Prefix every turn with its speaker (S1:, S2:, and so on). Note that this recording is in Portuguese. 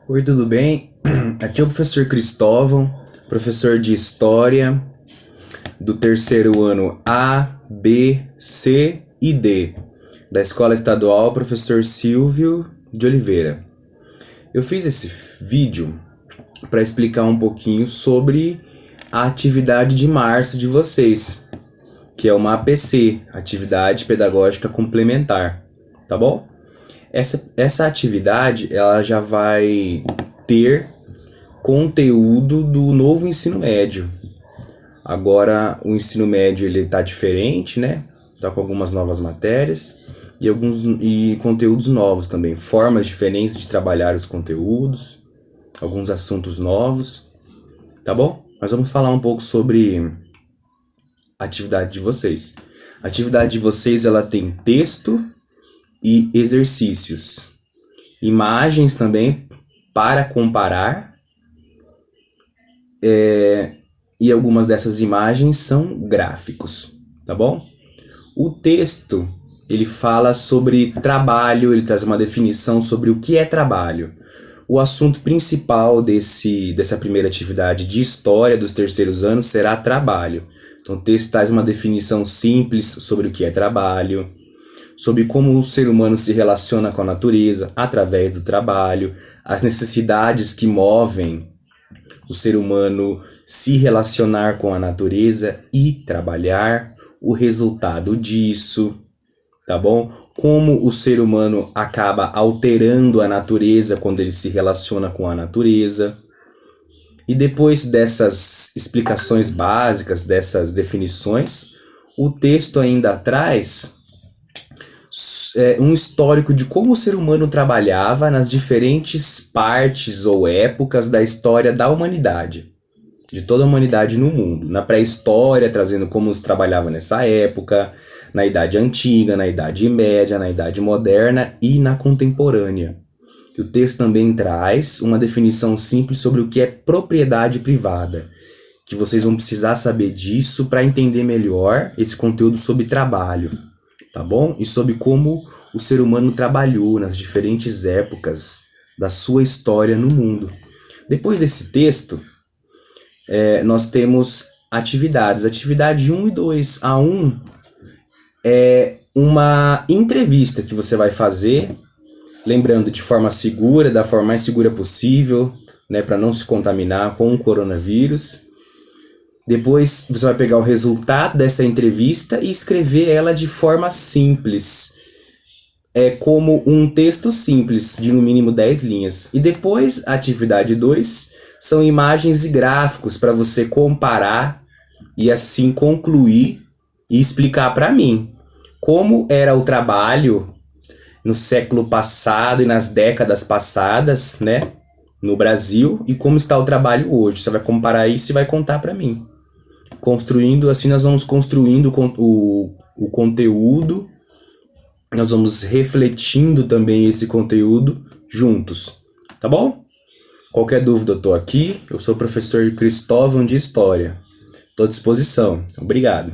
S1: Oi, tudo bem? Aqui é o professor Cristóvão, professor de História do terceiro ano A, B, C e D, da Escola Estadual Professor Silvio de Oliveira. Eu fiz esse vídeo para explicar um pouquinho sobre a atividade de março de vocês, que é uma APC, Atividade Pedagógica Complementar, tá bom? Essa atividade ela já vai ter conteúdo do novo ensino médio. Agora o ensino médio ele tá diferente, né? Tá com algumas novas matérias e conteúdos novos também, formas diferentes de trabalhar os conteúdos, alguns assuntos novos, tá bom? Mas vamos falar um pouco sobre a atividade de vocês. A atividade de vocês ela tem texto e exercícios, imagens também para comparar, e algumas dessas imagens são gráficos, tá bom? O texto, ele fala sobre trabalho, ele traz uma definição sobre o que é trabalho. O assunto principal dessa primeira atividade de história dos terceiros anos será trabalho. Então o texto traz uma definição simples sobre o que é trabalho, sobre como o ser humano se relaciona com a natureza através do trabalho, as necessidades que movem o ser humano se relacionar com a natureza e trabalhar, o resultado disso, tá bom? Como o ser humano acaba alterando a natureza quando ele se relaciona com a natureza. E depois dessas explicações básicas, dessas definições, o texto ainda traz um histórico de como o ser humano trabalhava nas diferentes partes ou épocas da história da humanidade, de toda a humanidade no mundo. Na pré-história, trazendo como se trabalhava nessa época, na Idade Antiga, na Idade Média, na Idade Moderna e na contemporânea. E o texto também traz uma definição simples sobre o que é propriedade privada, que vocês vão precisar saber disso para entender melhor esse conteúdo sobre trabalho, tá bom? E sobre como o ser humano trabalhou nas diferentes épocas da sua história no mundo. Depois desse texto, nós temos atividades. Atividade 1 e 2. A 1 é uma entrevista que você vai fazer, lembrando de forma segura, da forma mais segura possível, né, para não se contaminar com o coronavírus. Depois você vai pegar o resultado dessa entrevista e escrever ela de forma simples, como um texto simples, de no mínimo 10 linhas. E depois, a atividade 2 são imagens e gráficos para você comparar e assim concluir e explicar para mim como era o trabalho no século passado e nas décadas passadas, né, no Brasil, e como está o trabalho hoje. Você vai comparar isso e vai contar para mim. Construindo, assim nós vamos construindo o conteúdo, nós vamos refletindo também esse conteúdo juntos, tá bom? Qualquer dúvida eu tô aqui, eu sou o professor Cristóvão de História. Tô à disposição. Obrigado.